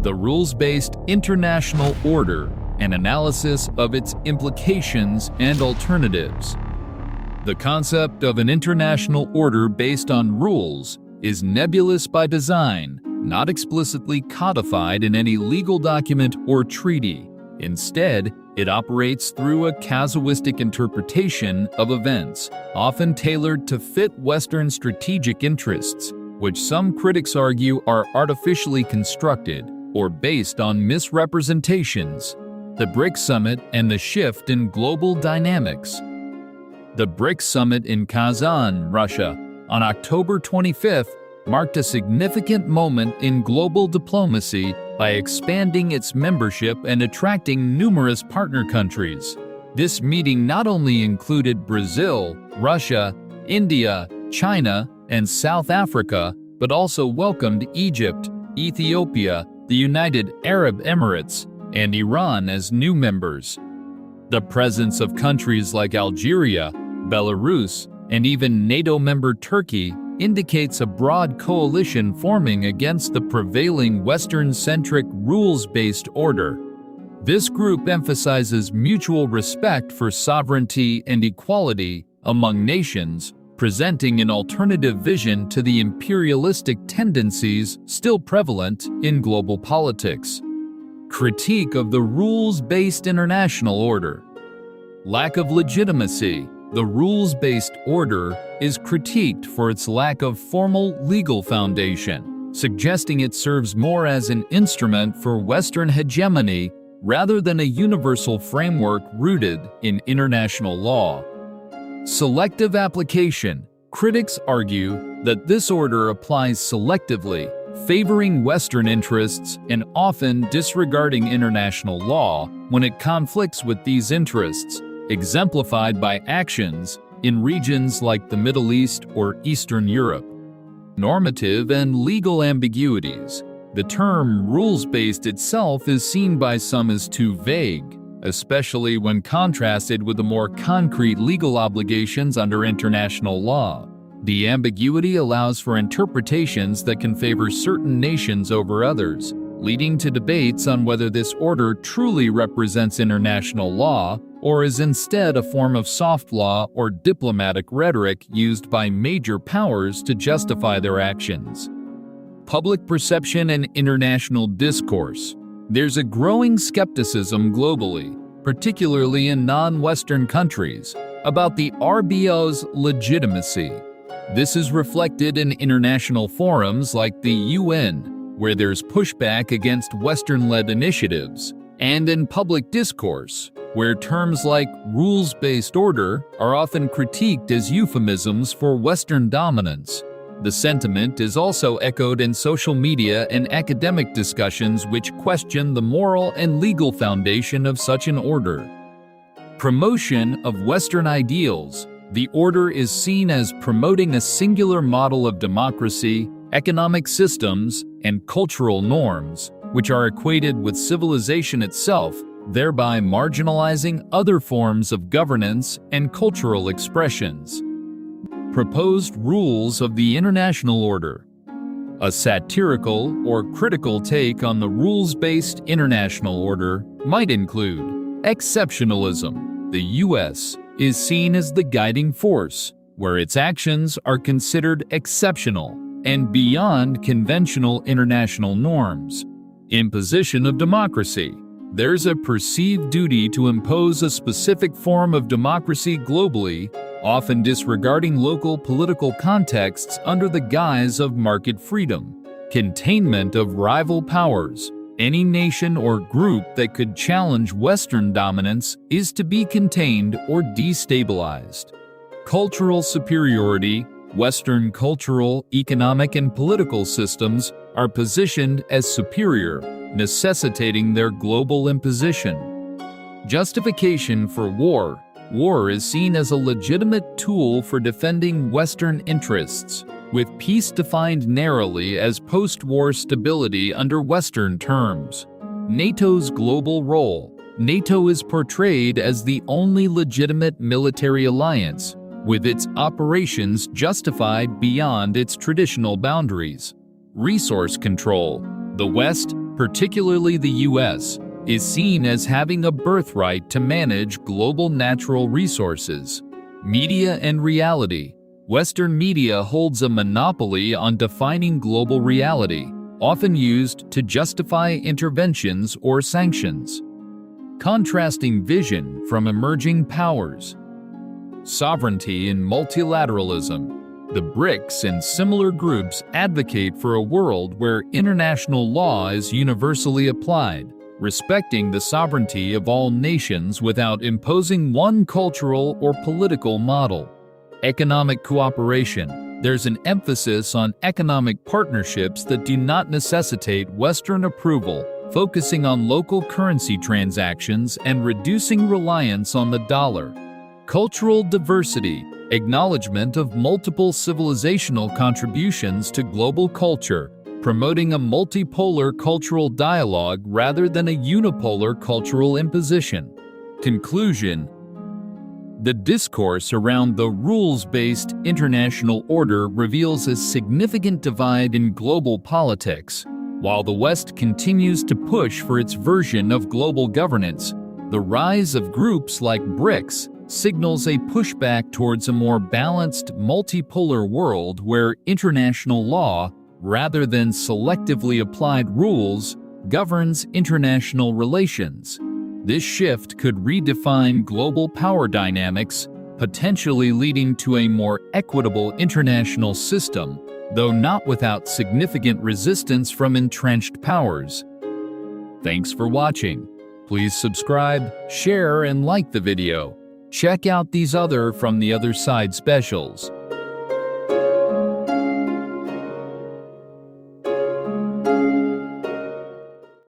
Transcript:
the rules-based international order, an analysis of its implications and alternatives. The concept of an international order based on rules is nebulous by design, not explicitly codified in any legal document or treaty. Instead, it operates through a casuistic interpretation of events, often tailored to fit Western strategic interests, which some critics argue are artificially constructed or based on misrepresentations. The BRICS Summit and the shift in global dynamics. The BRICS Summit in Kazan, Russia, on October 25th, marked a significant moment in global diplomacy by expanding its membership and attracting numerous partner countries. This meeting not only included Brazil, Russia, India, China, and South Africa, but also welcomed Egypt, Ethiopia, the United Arab Emirates, and Iran as new members. The presence of countries like Algeria, Belarus, and even NATO member Turkey indicates a broad coalition forming against the prevailing Western-centric rules-based order. This group emphasizes mutual respect for sovereignty and equality among nations, presenting an alternative vision to the imperialistic tendencies still prevalent in global politics. Critique of the rules-based international order. Lack of legitimacy. The rules-based order is critiqued for its lack of formal legal foundation, suggesting it serves more as an instrument for Western hegemony rather than a universal framework rooted in international law. Selective application. Critics argue that this order applies selectively, favoring Western interests and often disregarding international law when it conflicts with these interests, exemplified by actions in regions like the Middle East or Eastern Europe. Normative and legal ambiguities. The term rules-based itself is seen by some as too vague, especially when contrasted with the more concrete legal obligations under international law. The ambiguity allows for interpretations that can favor certain nations over others, leading to debates on whether this order truly represents international law or is instead a form of soft law or diplomatic rhetoric used by major powers to justify their actions. Public perception and international discourse. There's a growing skepticism globally, particularly in non-Western countries, about the RBO's legitimacy. This is reflected in international forums like the UN, where there's pushback against Western-led initiatives, and in public discourse, where terms like rules-based order are often critiqued as euphemisms for Western dominance. The sentiment is also echoed in social media and academic discussions which question the moral and legal foundation of such an order. Promotion of Western ideals. The order is seen as promoting a singular model of democracy, economic systems, and cultural norms, which are equated with civilization itself, thereby marginalizing other forms of governance and cultural expressions. Proposed rules of the international order. A satirical or critical take on the rules-based international order might include exceptionalism. The U.S. is seen as the guiding force, where its actions are considered exceptional and beyond conventional international norms. Imposition of democracy. There's a perceived duty to impose a specific form of democracy globally, often disregarding local political contexts under the guise of market freedom. Containment of rival powers. Any nation or group that could challenge Western dominance is to be contained or destabilized. Cultural superiority. Western cultural, economic, and political systems are positioned as superior, necessitating their global imposition. Justification for war. War is seen as a legitimate tool for defending Western interests, with peace defined narrowly as post-war stability under Western terms. NATO's global role. NATO is portrayed as the only legitimate military alliance, with its operations justified beyond its traditional boundaries. Resource control. The West, particularly the US, is seen as having a birthright to manage global natural resources. Media and reality. Western media holds a monopoly on defining global reality, often used to justify interventions or sanctions. Contrasting vision from emerging powers. Sovereignty and multilateralism. The BRICS and similar groups advocate for a world where international law is universally applied, respecting the sovereignty of all nations without imposing one cultural or political model. Economic cooperation. There's an emphasis on economic partnerships that do not necessitate Western approval, focusing on local currency transactions and reducing reliance on the dollar. Cultural diversity. Acknowledgement of multiple civilizational contributions to global culture, promoting a multipolar cultural dialogue rather than a unipolar cultural imposition. Conclusion. The discourse around the rules-based international order reveals a significant divide in global politics. While the West continues to push for its version of global governance, the rise of groups like BRICS signals a pushback towards a more balanced, multipolar world where international law, rather than selectively applied rules, governs international relations. This shift could redefine global power dynamics, potentially leading to a more equitable international system, though not without significant resistance from entrenched powers. Thanks for watching. Please subscribe, share, and like the video. Check out these other From the Other Side specials.